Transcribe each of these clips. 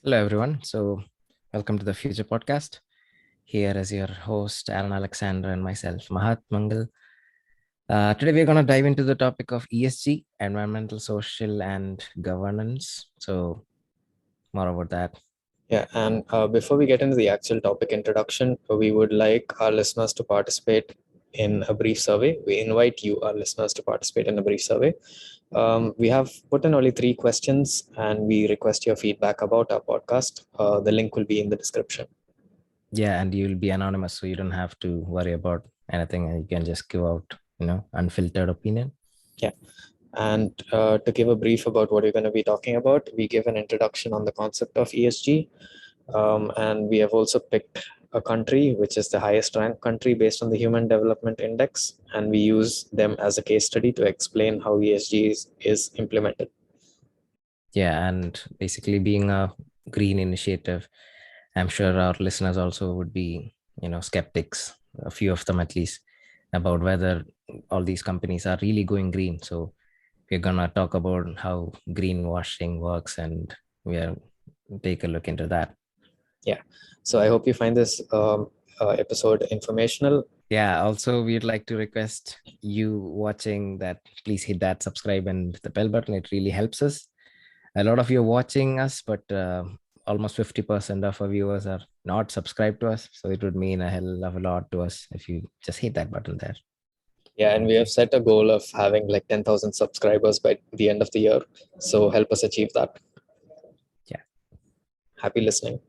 Hello, everyone. Welcome to the Future Podcast. Here is your host, Aaron Alexander, and myself, Mahat Mangal. Today, we're going to dive into the topic of ESG, environmental, social, and governance. More about that. Yeah, and before we get into the actual topic introduction, we would like our listeners to participate in a brief survey. We invite you, our listeners, to participate in a brief survey. We have put in only 3 questions and we request your feedback about our podcast. The link will be in the description. Yeah, and you'll be anonymous, so you don't have to worry about anything. You can just give out, unfiltered opinion. Yeah. And to give a brief about what we're going to be talking about, we give an introduction on the concept of ESG. And we have also picked a country which is the highest ranked country based on the Human Development Index, and we use them as a case study to explain how ESG is implemented. Yeah, and basically being a green initiative, I'm sure our listeners also would be, skeptics, a few of them at least, about whether all these companies are really going green. So we're gonna talk about how greenwashing works, and we'll take a look into that. Yeah. So I hope you find this episode informational. Yeah. Also, we'd like to request you watching that please hit that subscribe and the bell button. It really helps us. A lot of you are watching us, but almost 50% of our viewers are not subscribed to us. So it would mean a hell of a lot to us if you just hit that button there. Yeah, and we have set a goal of having like 10,000 subscribers by the end of the year. So help us achieve that. Yeah. Happy listening.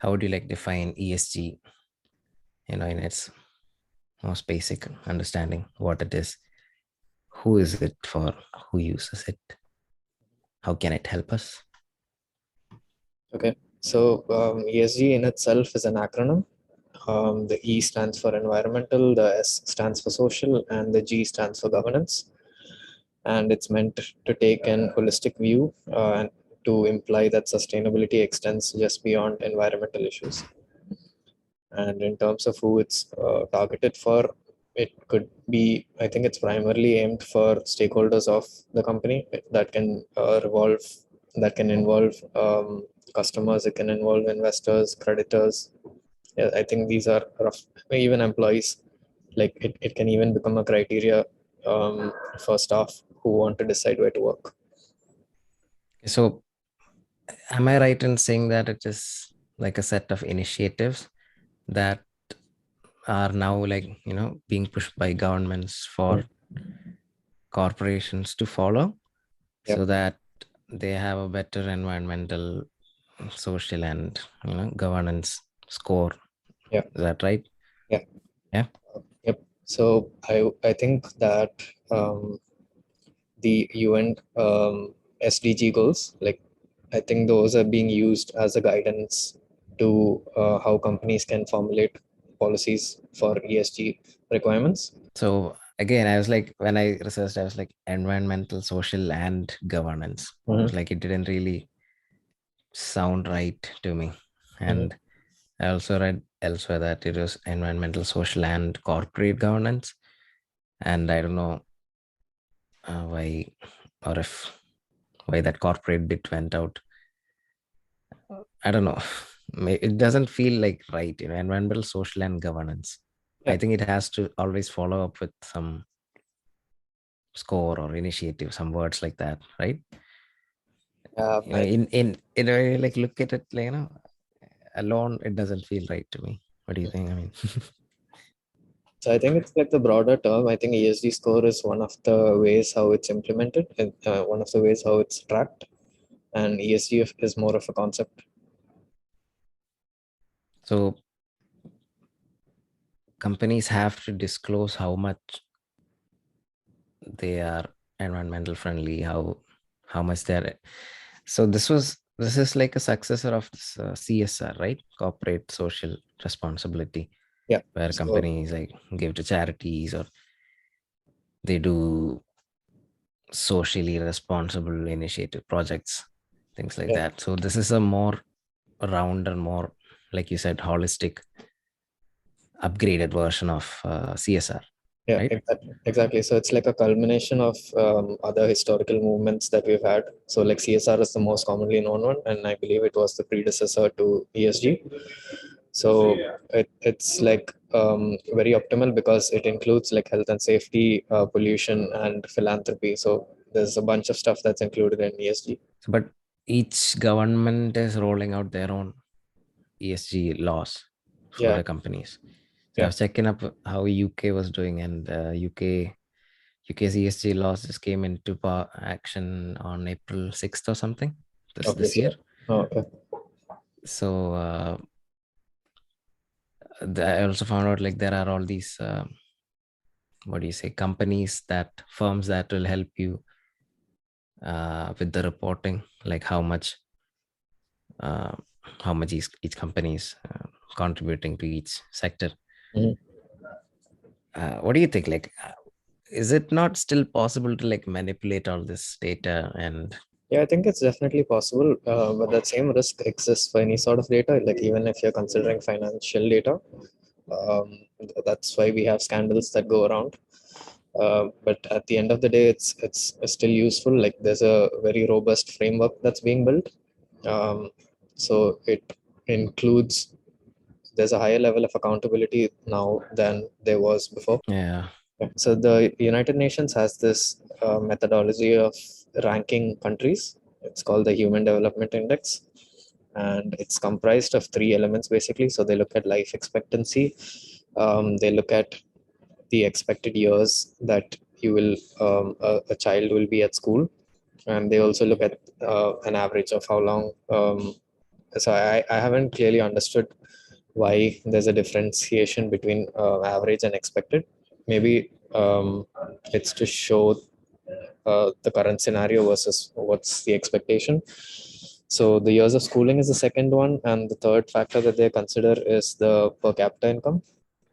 How would you like define ESG, in its most basic understanding, what it is? Who is it for? Who uses it? How can it help us? Okay. So ESG in itself is an acronym. The E stands for environmental, the S stands for social, and the G stands for governance. And it's meant to take an holistic view and to imply that sustainability extends just beyond environmental issues. And in terms of who it's targeted for, it could be, I think it's primarily aimed for stakeholders of the company that can involve customers, it can involve investors, creditors. Yeah, I think these are rough, even employees. Like it can even become a criteria for staff who want to decide where to work. So, am I right in saying that it is like a set of initiatives that are now, like, being pushed by governments for corporations to follow, Yep. so that they have a better environmental, social, and governance score? Yeah. Is that right? Yeah. Yeah. Yep. So I think that the UN SDG goals, like I think those are being used as a guidance to how companies can formulate policies for ESG requirements. So again, I was like, when I researched, I was like, environmental, social, and governance. I was Mhm. like, it didn't really sound right to me. Mhm. And I also read elsewhere that it was environmental, social, and corporate governance. And I don't know why, or if why that corporate bit went out. I don't know. It doesn't feel like right, environmental, social, and governance. Yeah. I think it has to always follow up with some score or initiative, some words like that, right? I In a way, like, look at it, like, alone, it doesn't feel right to me. What do you think? I mean, So I think it's like the broader term. I think ESG score is one of the ways how it's implemented, and one of the ways how it's tracked, and ESG is more of a concept. so companies have to disclose how much they are environmental friendly, how much they're. So this is like a successor of this CSR, right? Corporate social responsibility, Yeah. where So companies like give to charities, or they do socially responsible initiative projects, things like yeah. that. So this is a more round and more, like you said, holistic, upgraded version of CSR. Yeah, right? exactly. So it's like a culmination of other historical movements that we've had. So like CSR is the most commonly known one, and I believe it was the predecessor to ESG. So it's like very optimal because it includes like health and safety, pollution, and philanthropy. So there's a bunch of stuff that's included in ESG. So, but each government is rolling out their own ESG laws for Yeah, the companies. So I yeah, was checking up how UK was doing, and UK's ESG laws just came into action on April 6th or something of this this year. year. Oh, okay. So I also found out like there are all these what do you say, companies, that firms that will help you with the reporting, like uh, how much each company is contributing to each sector. Mhm. What do you think? Like, is it not still possible to like manipulate all this data? And Yeah, I think it's definitely possible, but that same risk exists for any sort of data. Like even if you're considering financial data, that's why we have scandals that go around. But at the end of the day, it's still useful. Like there's a very robust framework that's being built. Um, so it includes there's a higher level of accountability now than there was before. yeah, Yeah. So the United Nations has this methodology of ranking countries. It's called the Human Development Index, and it's comprised of three elements basically. So they look at life expectancy, they look at the expected years that you will a child will be at school, and they also look at an average of how long. So I haven't clearly understood why there's a differentiation between average and expected. Maybe it's to show the current scenario versus what's the expectation. So the years of schooling is the second one, and the third factor that they consider is the per capita income.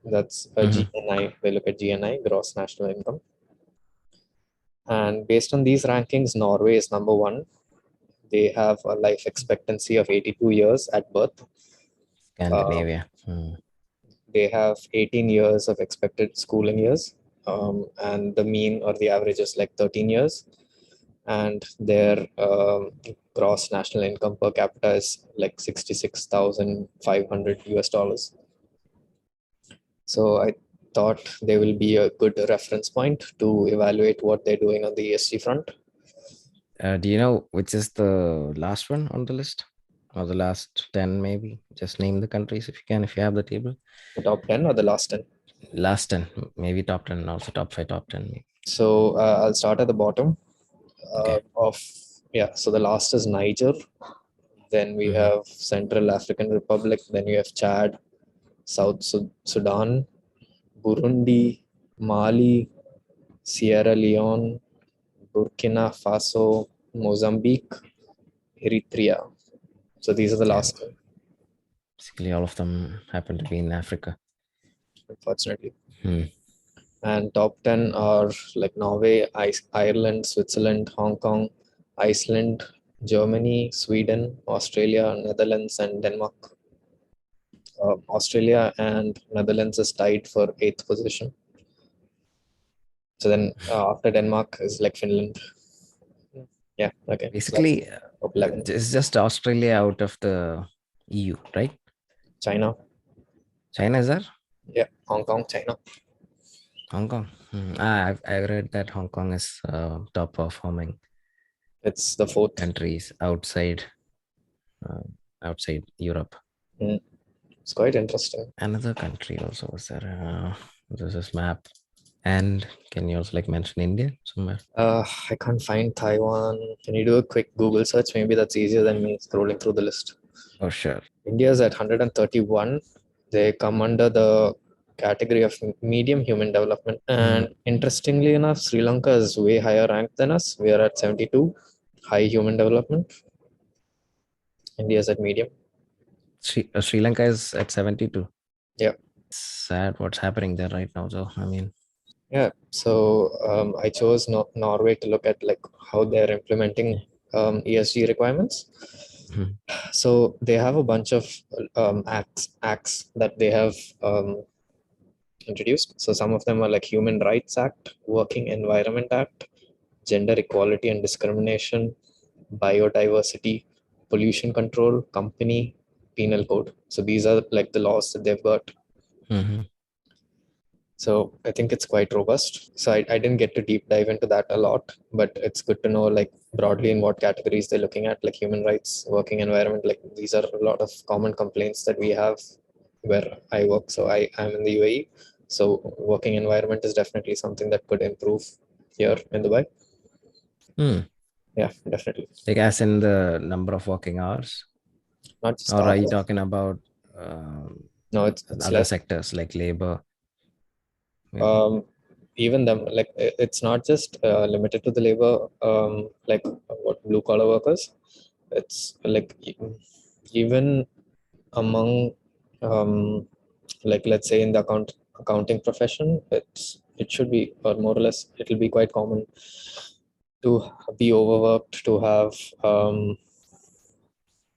That's a hmm, GNI. They look at GNI, gross national income. And based on these rankings, Norway is number one. They have a life expectancy of 82 years at birth. Um, Scandinavia. Hmm. they have 18 years of expected schooling years, and the mean or the average is like 13 years. And their gross national income per capita is like 66,500 US dollars. So I thought they will be a good reference point to evaluate what they're doing on the ESG front. Do you know which is the last one on the list, or the last 10 maybe? Just name the countries if you can, if you have the table. The top 10 or the last 10? Last 10, maybe top 10, also top 5, top 10 maybe. So I'll start at the bottom Okay. of, yeah, so the last is Niger. Then we Hmm. have Central African Republic. Then you have Chad, South Sudan, Burundi, Mali, Sierra Leone, Burkina Faso, Mozambique, Eritrea. So these are the Yeah, last 10, basically all of them happen to be in Africa. unfortunately. Hmm. And top 10 are like Norway, Ireland, Switzerland, Hong Kong, Iceland, Germany, Sweden, Australia, Netherlands, and Denmark. Australia and Netherlands is tied for eighth position. So then after Denmark is like Finland. Yeah, okay. So that's Basically, top 11. it's just Australia out of the EU, right? China. China is there? Yeah, Hong Kong, China. Hong Kong. I've read that Hong Kong is top performing It's the fourth. countries uh, outside Europe. Mm, it's quite interesting. Another country also was there. There's this map. And can you also like mention India somewhere? I can't find Taiwan. Can you do a quick Google search? Maybe that's easier than me scrolling through the list. Oh, sure. India is at 131. They come under the category of medium human development. Mhm. And interestingly enough, Sri Lanka is way higher ranked than us. We are at 72, high human development. India is at medium. Sri Lanka is at 72. Yeah. Sad what's happening there right now, though. I mean, Yeah. So I chose Norway to look at like how they're implementing ESG requirements. mhm. So they have a bunch of acts that they have um, introduced. So some of them are like Human Rights Act, Working Environment Act, Gender Equality and Discrimination, Biodiversity, Pollution Control, Company, Penal Code. So these are like the laws that they've got. Mm-hmm. So I think it's quite robust. So I didn't get to deep dive into that a lot, but it's good to know like broadly in what categories they're looking at, like human rights, working environment. Like these are a lot of common complaints that we have where I work. So I'm in the UAE. So working environment is definitely something that could improve here in Dubai. Yeah, definitely. Like as in the number of working hours, Not just or are you hours. talking about No, it's other less. sectors like labor, maybe? Even them, like it's not just limited to the labor, like what blue collar workers. It's like even among um, like let's say in the accounting profession, it should be, or more or less it'll be quite common to be overworked, to have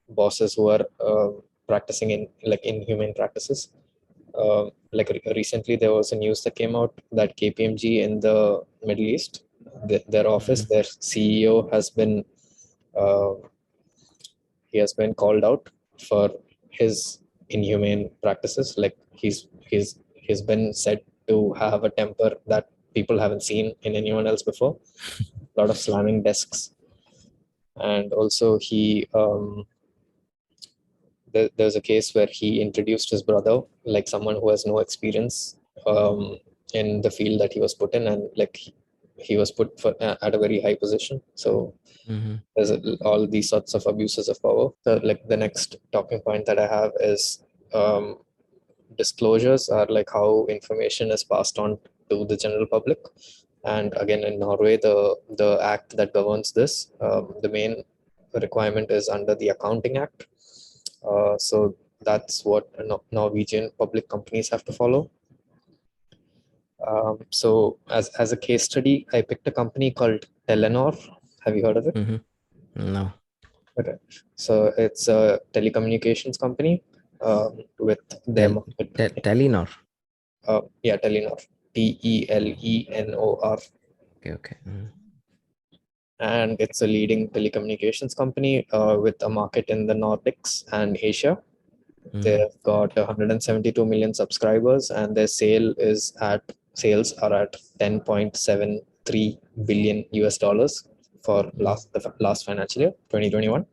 bosses who are practicing in like inhumane practices. Like recently, there was a news that came out that KPMG in the Middle East, their office, Mm-hmm. their CEO uh, has been called out for his inhumane practices. Like he's been said to have a temper that people haven't seen in anyone else before. A lot of slamming desks, and also there's a case where he introduced his brother, like someone who has no experience in the field that he was put in, and like he was put at a very high position. So Mm-hmm. there's all these sorts of abuses of power. So like the next talking point that I have is um, disclosures are like how information is passed on to the general public. And again, in Norway, the act that governs this, the main requirement is under the Accounting Act. So that's what Norwegian public companies have to follow. So as a case study, I picked a company called Telenor. Have you heard of it? Mm-hmm. No. Okay. So it's a telecommunications company with their market. Telenor. Yeah, Telenor. Telenor. Okay, okay. Mm-hmm. And it's a leading telecommunications company with a market in the Nordics and Asia. Mm-hmm. They've got 172 million subscribers, and their sales are at 10.73 billion US dollars for last financial year, 2021.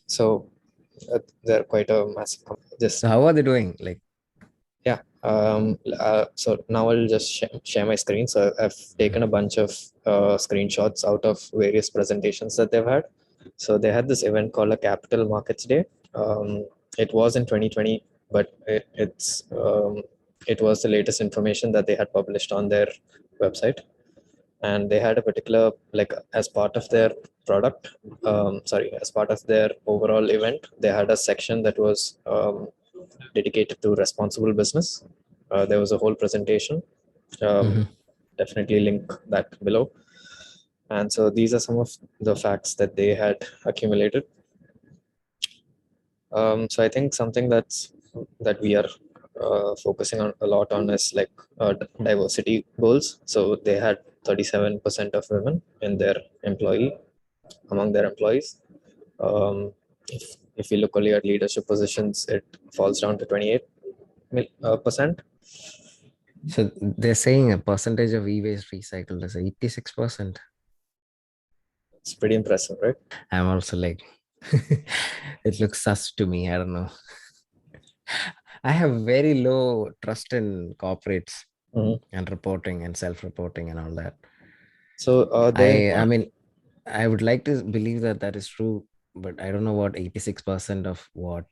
So they're quite a massive company. So Just how are they doing? Like, yeah. So now I'll just share my screen. So I've taken a bunch of screenshots out of various presentations that they've had. So they had this event called a Capital Markets Day. It was in 2020, but it was the latest information that they had published on their website. And they had a particular, like as part of their product, as part of their overall event, they had a section that was dedicated to responsible business. There was a whole presentation. Um, mm-hmm. Definitely link that below. And so these are some of the facts that they had accumulated. So I think something that we are focusing on a lot on is like diversity goals. So they had 37% of women in their employee among their employees. Um, if you look only at leadership positions, it falls down to 28%. So they're saying a percentage of e-waste recycled is 86%. It's pretty impressive, right? I'm also like, it looks sus to me. I don't know. I have very low trust in corporates Mhm. and reporting and self-reporting and all that. So they I mean, I would like to believe that that is true, but I don't know what 86% of what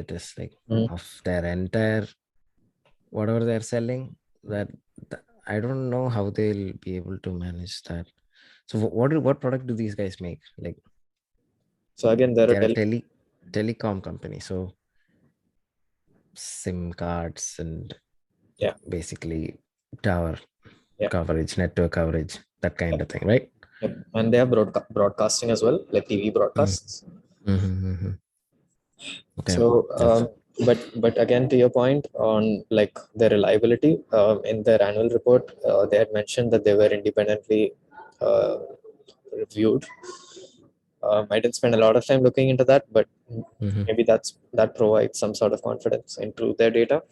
it is like Mhm. of their entire whatever they're selling. I don't know how they'll be able to manage that. So what product do these guys make? Like so again there are they're a telecom company, so SIM cards and yeah, basically tower yeah, coverage, network coverage, that kind yeah, of thing, right? yeah. And they have broadcasting as well, like TV Mm. broadcasts. Mm-hmm, mm-hmm. Okay, So that's But again, to your point on like the reliability, in their annual report, they had mentioned that they were independently uh, reviewed. I didn't spend a lot of time looking into that, but Mm-hmm. maybe that provides some sort of confidence into their data.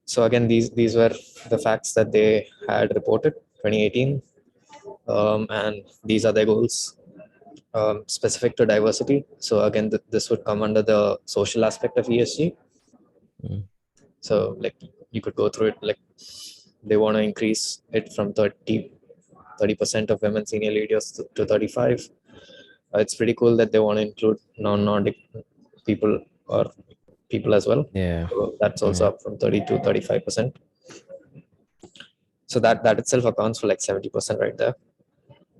So again, these were the facts that they had reported 2018, and these are their goals, specific to diversity. So again, this would come under the social aspect of ESG. Mm-hmm. So like you could go through it. Like they want to increase it from 30% of women senior leaders to 35. It's pretty cool that they want to include non-Nordic people or people as well. Yeah. So that's also Yeah. up from 30 to 35%. So that itself accounts for like 70% right there.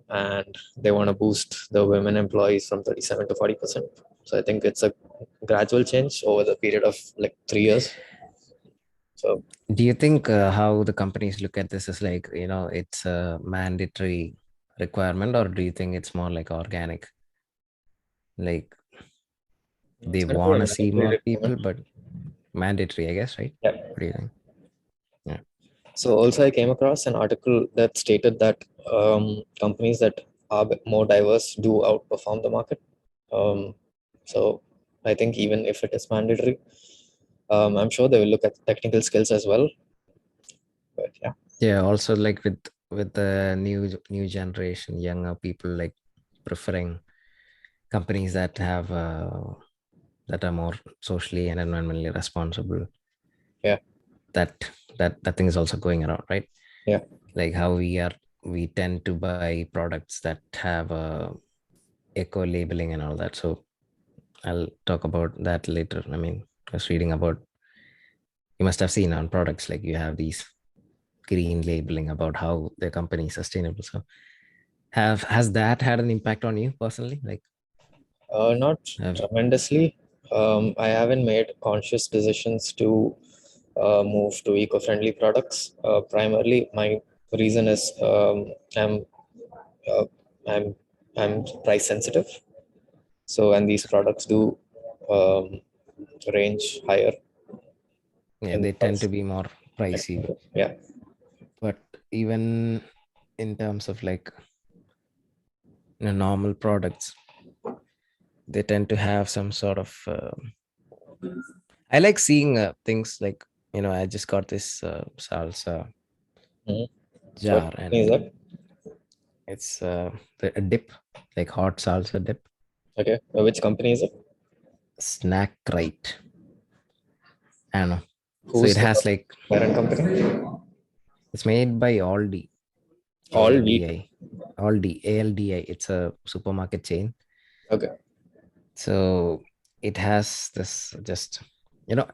And they want to boost the women employees from 37 to 40%. So I think it's a gradual change over the period of like 3 years. So Do you think how the companies look at this is like, it's a mandatory requirement, or do you think it's more like organic? Like it's they going to be a want to see mandatory more people, requirement. but mandatory, I guess, right? Yeah. What do you think? Yeah. So also I came across an article that stated that companies that are more diverse do outperform the market. Um, so I think even if it is mandatory, I'm sure they will look at technical skills as well. But yeah, Yeah. Also, like with the new generation, younger people like preferring companies that are more socially and environmentally responsible. yeah, That thing is also going around, right? yeah. Like how we tend to buy products that have eco labeling and all that. So I'll talk about that later. I mean, I was reading about, you must have seen on products like you have these green labeling about how the company is sustainable. So has that had an impact on you personally? Like Not have tremendously. I haven't made conscious decisions to move to eco-friendly products. Primarily, my reason is uh, I'm I'm price sensitive. So and these products do um, range higher yeah, in the they tend to price. be more pricey. Yeah. But even in terms of like normal products, they tend to have some sort of I like seeing things like, I just got this salsa Mhm. So what jar, company is and that? it's a dip, like hot salsa dip. Okay. Which company is it? Snack right. I don't know. So it Who's the has like, parent company? it's made by Aldi, All wheat. ALDI, Aldi, ALDI. It's a supermarket chain. Okay. So it has this just,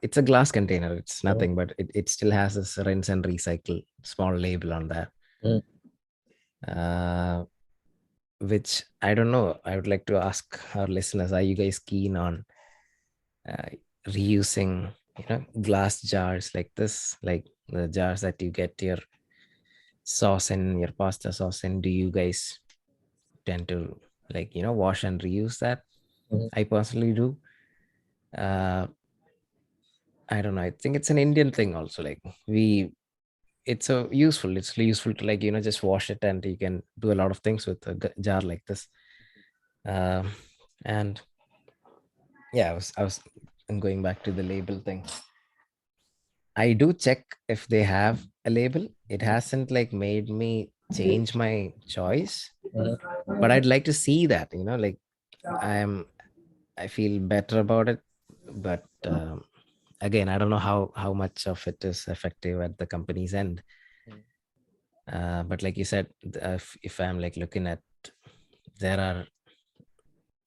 it's a glass container. It's Mhm. nothing, but it still has this rinse and recycle small label on that. Mhm. Uh, which I don't know. I would like to ask our listeners: are you guys keen on uh, reusing, glass jars like this, like the jars that you get your sauce and your pasta sauce in? Do you guys tend to like wash and reuse that? Mhm. I personally do. uh I don't know, I think it's an Indian thing also. Like it's useful to like just wash it, and you can do a lot of things with a jar like this. um and yeah, I'm going back to the label thing. I do check if they have a label. It hasn't like made me change my choice, Mhm. but I'd like to see that, like i'm I feel better about it. But again, I don't know how much of it is effective at the company's end. But like you said, if I'm like looking at, there are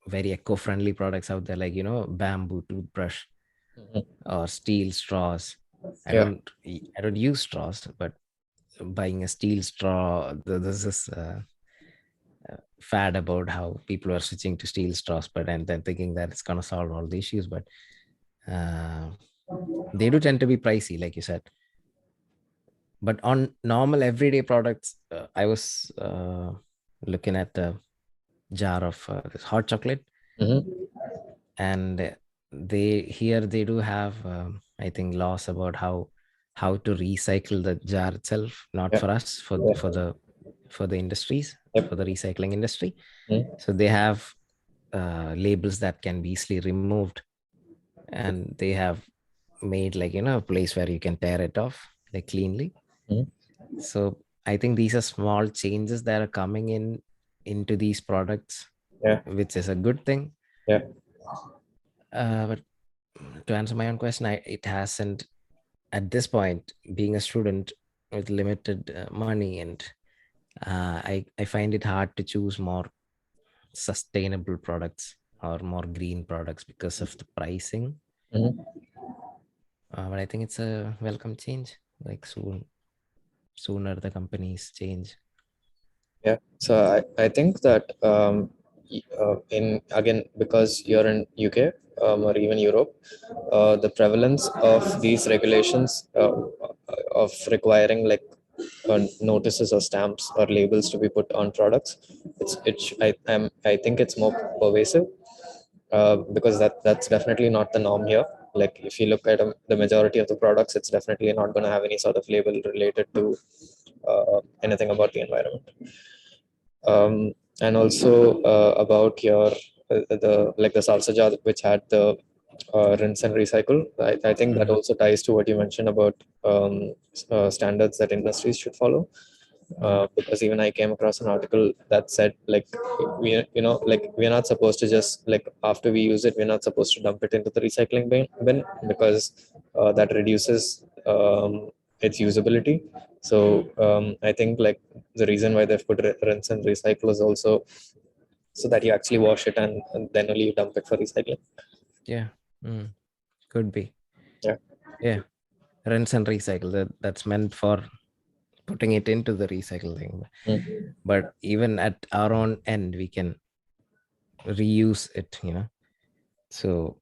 very eco-friendly products out there, like bamboo toothbrush Mhm. or steel straws. i Yeah. don't I don't use straws, but buying a steel straw, there's this fad about how people are switching to steel straws, but and then thinking that it's going to solve all the issues. But uh, they do tend to be pricey, like you said. But on normal everyday products, I was looking at a jar of this hot chocolate. Mhm. and they do have I think laws about how to recycle the jar itself, not Yeah. for us, Yeah. for the industries, for Yep. the recycling industry. Mm. So they have labels that can be easily removed, and they have made, like, a place where you can tear it off like cleanly. Mm. So I think these are small changes that are coming into these products, Yeah. which is a good thing. Yeah. But to answer my own question, it hasn't, at this point, being a student with limited money, and I find it hard to choose more sustainable products or more green products because of the pricing. Mm. But I think it's a welcome change. Like sooner the companies change. Yeah. So I think that in again, because you're in UK or even Europe, the prevalence of these regulations of requiring like notices or stamps or labels to be put on products, I think it's more pervasive, because that's definitely not the norm here. Like if you look at the majority of the products, it's definitely not going to have any sort of label related to anything about the environment. um, and also about your the like the salsa jar which had the rinse and recycle. I think that Mm. also ties to what you mentioned about standards that industries should follow. Mm. Because even I came across an article that said like like we're not supposed to just like after we use it we're not supposed to dump it into the recycling bin because that reduces its usability. So I think like the reason why they've put rinse and recycle is also so that you actually wash it and then only you dump it for recycling. Yeah. Mm. Could be. Yeah. Yeah. Rinse and recycle. That's meant for putting it into the recycling. Mm. But even at our own end, we can reuse it. So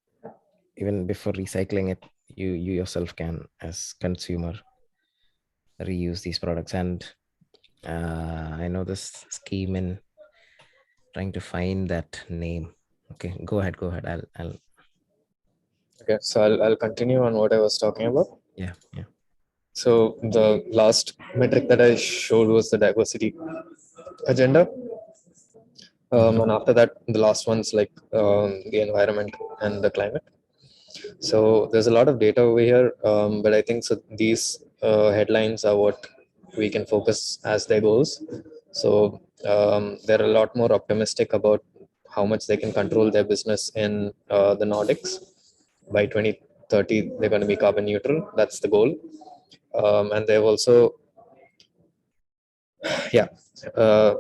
even before recycling it, you yourself can, as consumer, reuse these products. And I know this scheme in trying to find that name. Okay, go ahead. I'll Okay, so I'll continue on what I was talking about. Yeah, yeah. So the last metric that I showed was the diversity agenda. Mm-hmm. And after that, the last one's like the environment and the climate. So there's a lot of data over here, but I think so these headlines are what we can focus as their goals. So they're a lot more optimistic about how much they can control their business in the Nordics. By 2030, they're going to be carbon neutral. That's the goal. And they've also, yeah,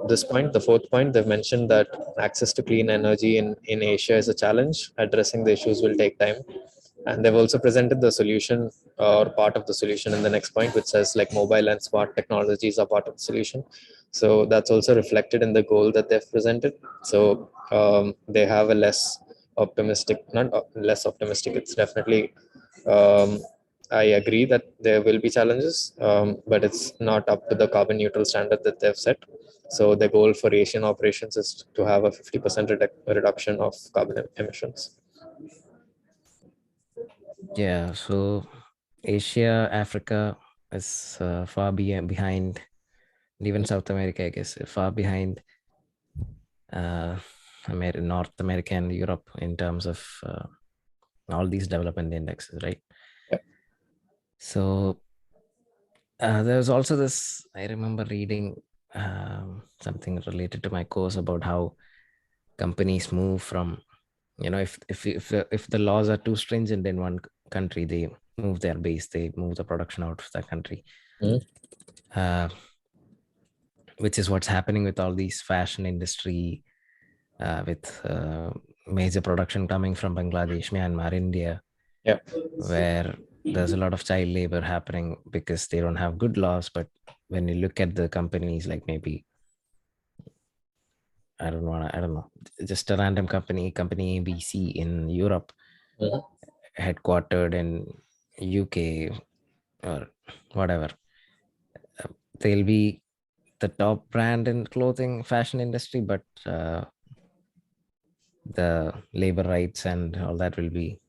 this point, the fourth point, they've mentioned that access to clean energy in Asia is a challenge. Addressing the issues will take time. And they've also presented the solution or part of the solution in the next point, which says like mobile and smart technologies are part of the solution. So that's also reflected in the goal that they've presented. So they have a less optimistic, not less optimistic, it's definitely um, I agree that there will be challenges, but it's not up to the carbon neutral standard that they've set. So the goal for Asian operations is to have a 50% reduction of carbon emissions. Yeah, so Asia, Africa is far behind, and even South America, I guess, far behind North America and Europe in terms of all these development indexes, right? Yeah. So there was also this, I remember reading something related to my course about how companies move from, if the laws are too stringent in one country, they move their base, they move the production out of that country. Mhm. uh, which is what's happening with all these fashion industry, with major production coming from Bangladesh, Myanmar, India, Yeah. where there's a lot of child labor happening because they don't have good laws. But when you look at the companies, like maybe, I don't know, just a random company ABC in Europe, Mhm. headquartered in UK or whatever, they'll be the top brand in clothing fashion industry, but the labor rights and all that will be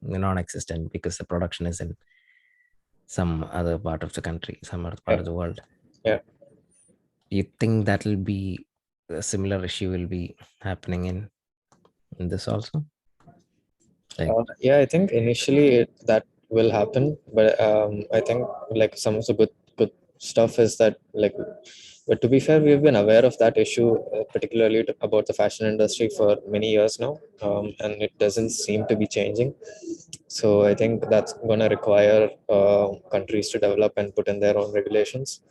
non-existent because the production is in some other part of the country, some other part Yeah. of the world. Yeah. Do you think that will be a similar issue will be happening in this also? Like, Yeah, I think initially that will happen, but I think like some of the good stuff is that like, but to be fair, we've been aware of that issue, particularly about the fashion industry for many years now, and it doesn't seem to be changing. So I think that's going to require countries to develop and put in their own regulations.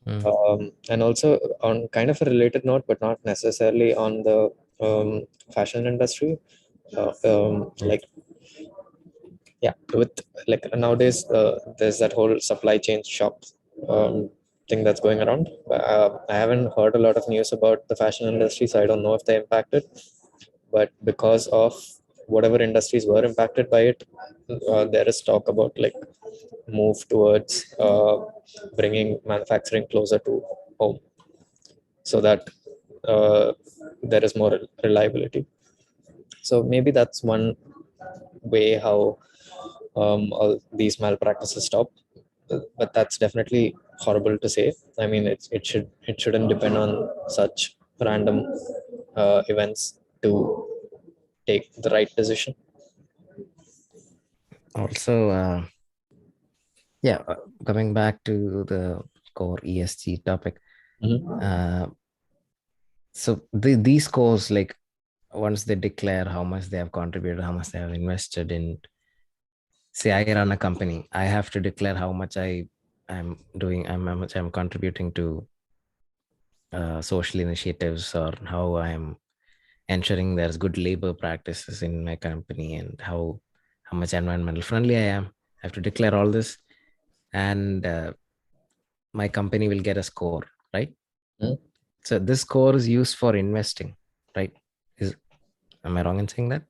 mm, And also on kind of a related note, but not necessarily on the fashion industry. Like yeah, with like nowadays there's that whole supply chain shop thing that's going around. I haven't heard a lot of news about the fashion industry, so I don't know if they impacted, but because of whatever industries were impacted by it, there is talk about like move towards bringing manufacturing closer to home so that uh, there is more reliability. So maybe that's one way how all these malpractices stop. But that's definitely horrible to say. I mean, it shouldn't depend on such random events to take the right decision. also, yeah, coming back to the core ESG topic. Mhm. Uh, so these scores, like once they declare how much they have contributed, how much they have invested in, say I run a company, I have to declare how much I'm doing, how much I'm contributing to social initiatives, or how I'm ensuring there's good labor practices in my company, and how much environmental friendly I am. I have to declare all this, and my company will get a score, right? Mhm. So this score is used for investing, right? Is Am I wrong in saying that?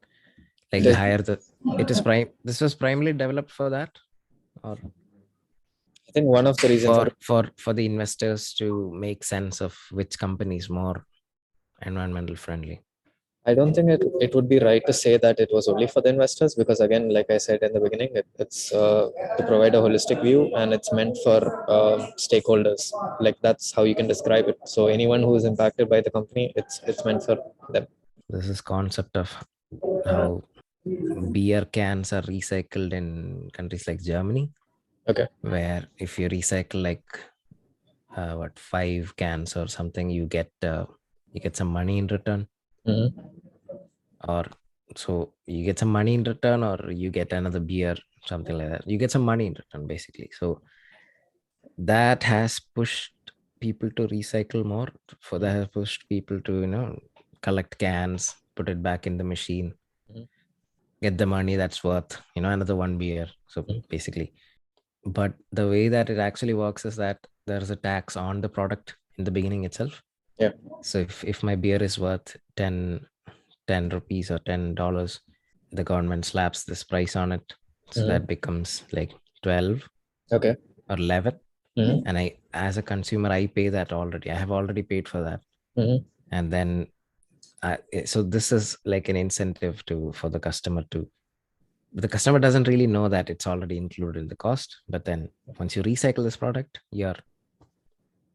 Like It the is, higher the it is prime. This was primarily developed for that, or I think one of the reasons for for the investors to make sense of which company is more environmental friendly. I don't think it would be right to say that it was only for the investors because again, like I said in the beginning, it's to provide a holistic view and it's meant for stakeholders. Like that's how you can describe it. So anyone who is impacted by the company, it's meant for them. This is concept of how beer cans are recycled in countries like Germany, Okay. where if you recycle like what 5 cans or something, you get some money in return, Hmm. or so you get some money in return, or you get another beer, something like that. You get some money in return, basically. So that has pushed people to recycle more. For that has pushed people to collect cans, put it back in the machine, get the money that's worth another one beer. So basically, but the way that it actually works is that there's a tax on the product in the beginning itself. Yeah. So if my beer is worth 10 rupees or $10, the government slaps this price on it, so that Hmm. becomes like 12 Okay. or 11. Hmm. And I, as a consumer, I pay that already. I have already paid for that. Hmm. And then so this is like an incentive to for the customer to, the customer doesn't really know that it's already included in the cost, but then once you recycle this product, you're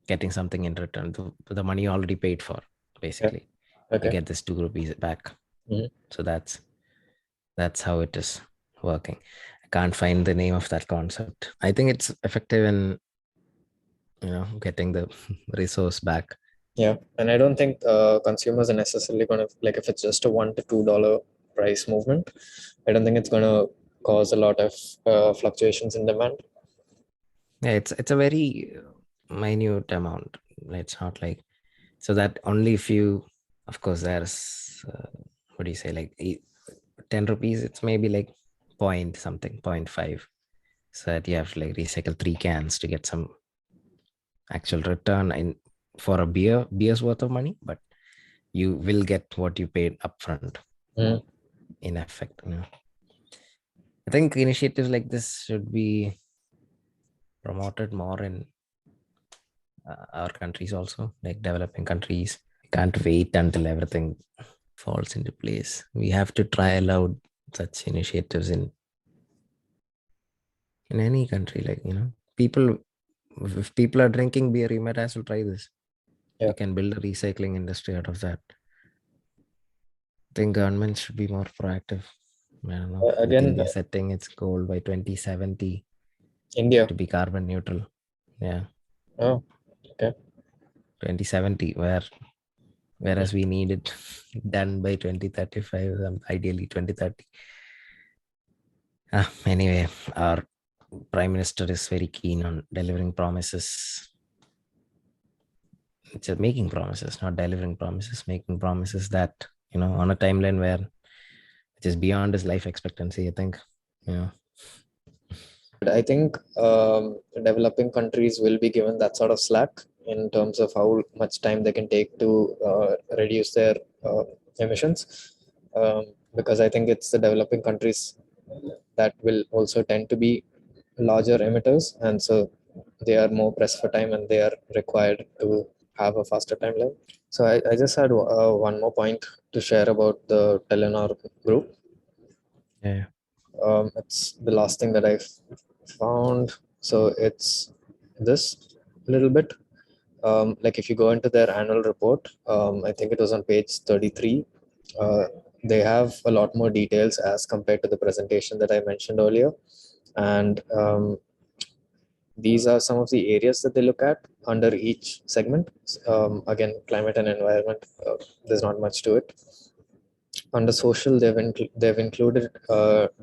getting something in return, the money you already paid for, Yeah. basically. You Okay. get this 2 rupees back. Hmm. So that's how it is working. I can't find the name of that concept. I think it's effective in getting the resource back. Yeah, and I don't think consumers are necessarily going to like if it's just a $1 to $2 price movement. I don't think it's going to cause a lot of fluctuations in demand. Yeah, it's a very minute amount. It's not like, so that only if you, of course, there's what do you say, like 10 rupees, it's maybe like point something, point 0.5. So that you have to like recycle 3 cans to get some actual return in for a beer's worth of money, but you will get what you paid upfront Mm. in effect. I think initiatives like this should be promoted more in our countries also, like developing countries. Can't wait until everything. falls into place. We have to trial out such initiatives in any country. Like, people, if people are drinking beer, you might as well try this. Yeah. You can build a recycling industry out of that. I think government should be more proactive. I don't know. I think Again, they're setting its goal by 2070 India. to be carbon neutral. Yeah, Oh, okay. 2070, whereas we need it done by 2035, ideally 2030. Anyway, our prime minister is very keen on delivering promises. It's making promises, not delivering promises, making promises that, on a timeline where it is beyond his life expectancy, I think. you know I think developing countries will be given that sort of slack in terms of how much time they can take to reduce their uh, emissions. Because I think it's the developing countries that will also tend to be larger emitters, and so they are more pressed for time and they are required to have a faster timeline. So I just had one more point to share about the Telenor Group. yeah. It's the last thing that I found. So it's this little bit. Like if you go into their annual report, I think it was on page 33. Uh, they have a lot more details as compared to the presentation that I mentioned earlier. And these are some of the areas that they look at under each segment. Again, climate and environment, there's not much to it. Under social, they've included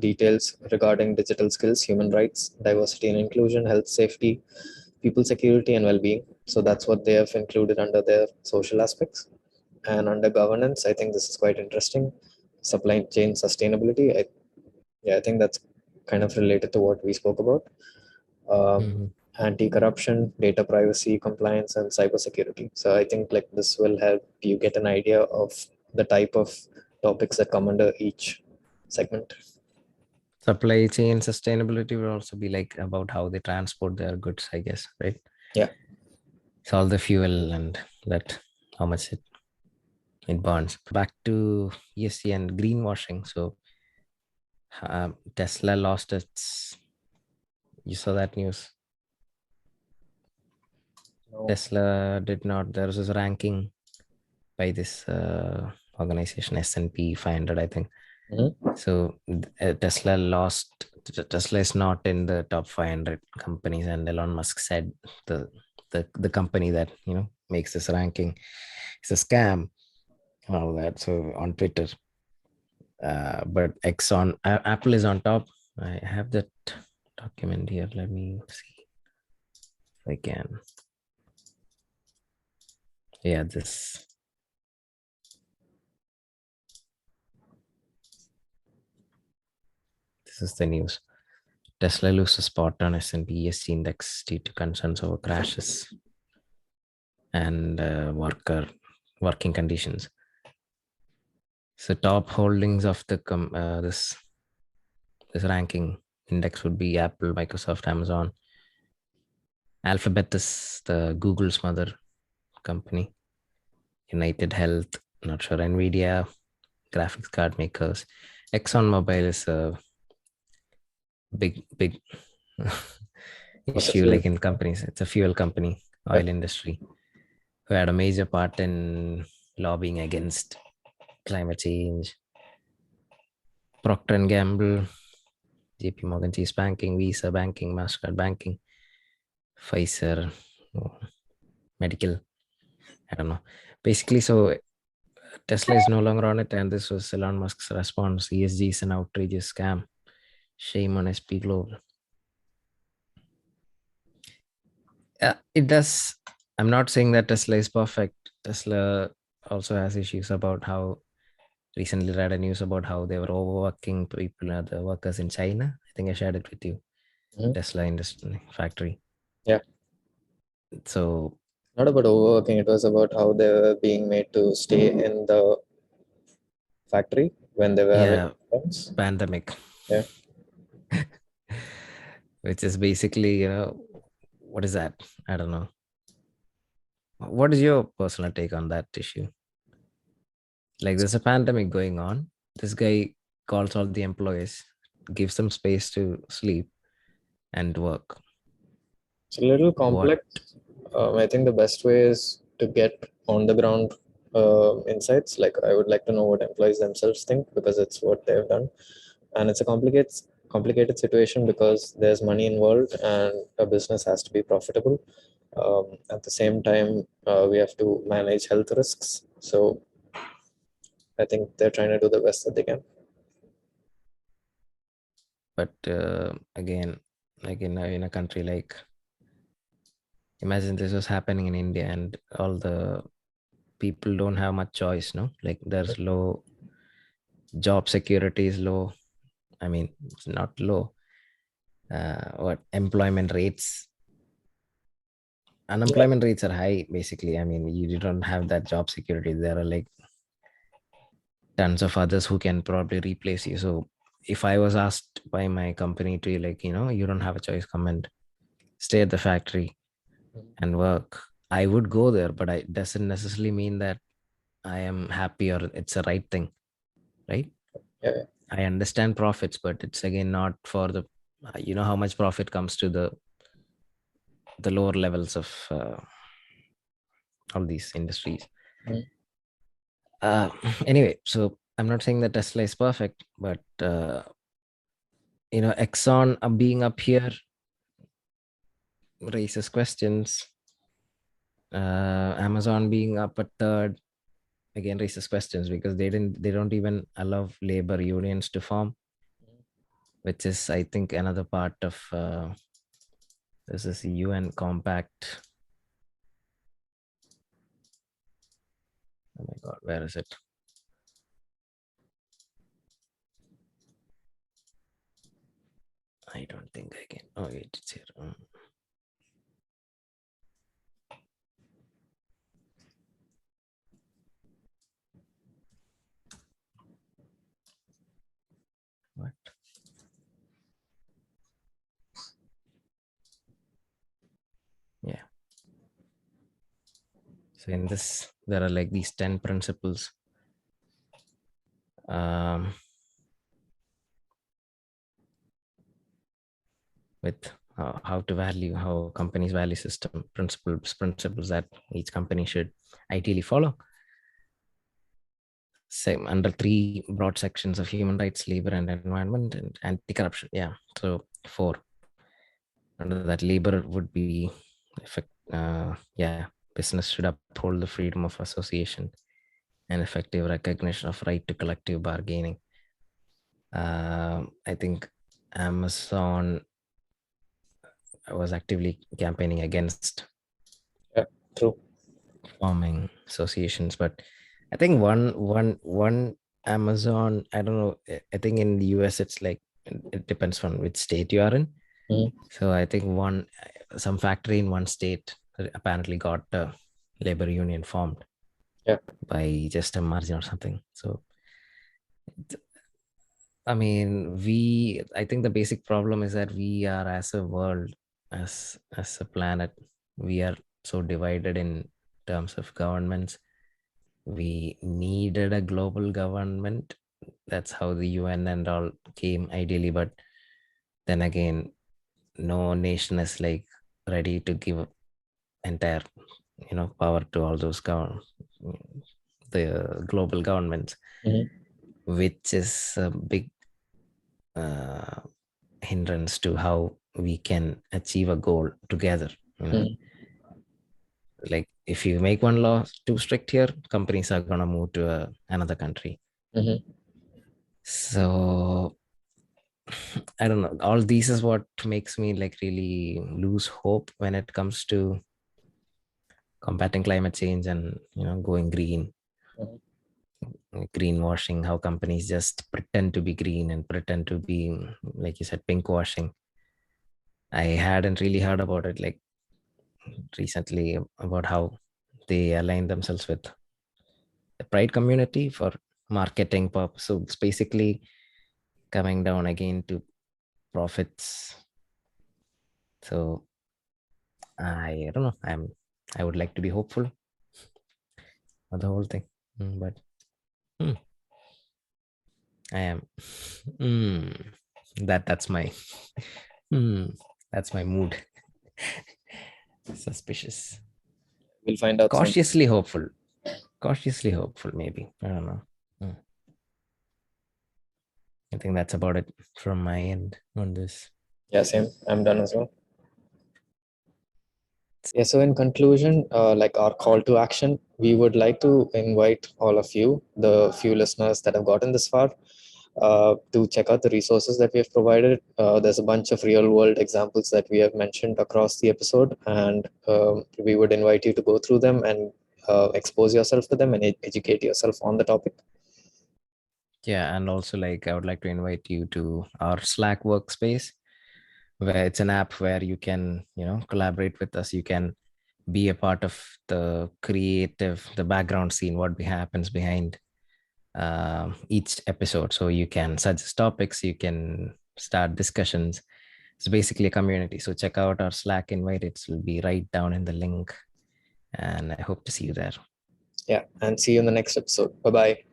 details regarding digital skills, human rights, diversity and inclusion, health, safety, people security, and well-being. So that's what they have included under their social aspects. And under governance, I think this is quite interesting. Supply chain sustainability. Yeah, I think that's kind of related to what we spoke about. Mhm. Anti-corruption, data privacy, compliance, and cybersecurity. So I think like this will help you get an idea of the type of topics that come under each segment. Supply chain sustainability will also be like about how they transport their goods, I guess, right? Yeah. It's all the fuel and that how much it burns. Back to ESG and greenwashing. So Tesla lost its. You saw that news? No. Tesla did not. There was this ranking by this organization S&P 500, I think. Mhm. So Tesla lost. Tesla is not in the top 500 companies, and Elon Musk said the company that makes this ranking is a scam and all that. So on Twitter, but Apple is on top. I have that document here. Let me see if I can. Yeah, this is the news. Tesla loses spot on S&P ESG index due to concerns over crashes and working conditions. So top holdings of this ranking index would be Apple, Microsoft, Amazon. Alphabet is the Google's mother company. United Health, not sure. Nvidia, graphics card makers. ExxonMobil is a big Fossil issue fuel. like in companies. It's a fuel company, Yep. oil industry, who had a major part in lobbying against climate change. Procter and Gamble, JP Morgan Chase Banking, Visa Banking, Mastercard Banking, Pfizer, oh, Medical. I don't know. Basically, so Tesla is no longer on it, and this was Elon Musk's response. ESG is an outrageous scam. Shame on SP Global. It does. I'm not saying that Tesla is perfect. Tesla also has issues about how recently read a news about how they were overworking people, the workers in China. I think I shared it with you. Mhm. Tesla industry factory. Yeah. So Not about overworking. It was about how they were being made to stay in the factory when they were having yeah, problems. pandemic, Yeah. which is basically what is that? I don't know. What is your personal take on that issue? Like there's a pandemic going on. This guy calls all the employees, gives them space to sleep and work. It's a little What? complex. I think the best way is to get on the ground insights. Like I would like to know what employees themselves think because it's what they've done, and it's a complicated situation because there's money involved and a business has to be profitable. At the same time, we have to manage health risks. So I think they're trying to do the best that they can. But again, like in a country like, imagine this was happening in India and all the people don't have much choice, no? Like there's low job security is low. I mean, it's not low. What employment rates? Yeah. Unemployment rates are high, basically. I mean, you don't have that job security. There are like tons of others who can probably replace you. So if I was asked by my company to, like, you don't have a choice, come and stay at the factory and work, I would go there, but it doesn't necessarily mean that I am happy or it's a right thing, right? Yeah. I understand profits, but it's again not for the, how much profit comes to the lower levels of all these industries. Mm. Uh, anyway, so I'm not saying that Tesla is perfect, but Exxon being up here raises questions. Amazon being up at third again raises questions because they don't even allow labor unions to form, which is, I think, another part of this is UN compact. Oh my god, where is it? I don't think I can. Oh wait, it's here. What? Yeah. So in this, there are like these 10 principles. Um, with how to value, how companies value system principles that each company should ideally follow. Same under three broad sections of human rights, labor and environment, and anti-corruption. Yeah. So four under that, labor would be effect. Yeah, business should uphold the freedom of association and effective recognition of right to collective bargaining. I think Amazon was actively campaigning against Yeah. True. forming associations, but I think one Amazon, I don't know, I think in the US it's like it depends on which state you are in. Mm. So I think some factory in one state apparently got a labor union formed Yeah. by just a margin or something. So I mean, I think the basic problem is that we are, as a world, as a planet, we are so divided in terms of governments. We needed a global government. That's how the UN and all came ideally, but then again, no nation is like ready to give entire, power to all those the global governments, Mhm. which is a big uh, hindrance to how we can achieve a goal together. You know, Mhm. like if you make one law too strict here, companies are gonna move to another country. Mhm. So I don't know. All these is what makes me like really lose hope when it comes to combating climate change and going green, Mhm. greenwashing. How companies just pretend to be green and pretend to be, like you said, pink washing. I hadn't really heard about it like recently about how they align themselves with the pride community for marketing purpose. So it's basically coming down again to profits. So I don't know. I would like to be hopeful of the whole thing, but I am. Mm, that's my that's my mood. Suspicious. We'll find out soon. Cautiously hopeful. Cautiously hopeful, maybe. I don't know. Hmm. I think that's about it from my end on this. Yeah, same. I'm done as well. Yeah, so in conclusion, like our call to action, we would like to invite all of you, the few listeners that have gotten this far, to check out the resources that we have provided. There's a bunch of real world examples that we have mentioned across the episode, and we would invite you to go through them and expose yourself to them and educate yourself on the topic. Yeah, and also like I would like to invite you to our Slack workspace, where it's an app where you can, collaborate with us. You can be a part of the background scene, what happens behind each episode. So you can suggest topics, you can start discussions. It's basically a community. So check out our Slack invite. It will be right down in the link. And I hope to see you there. Yeah, and see you in the next episode. Bye bye.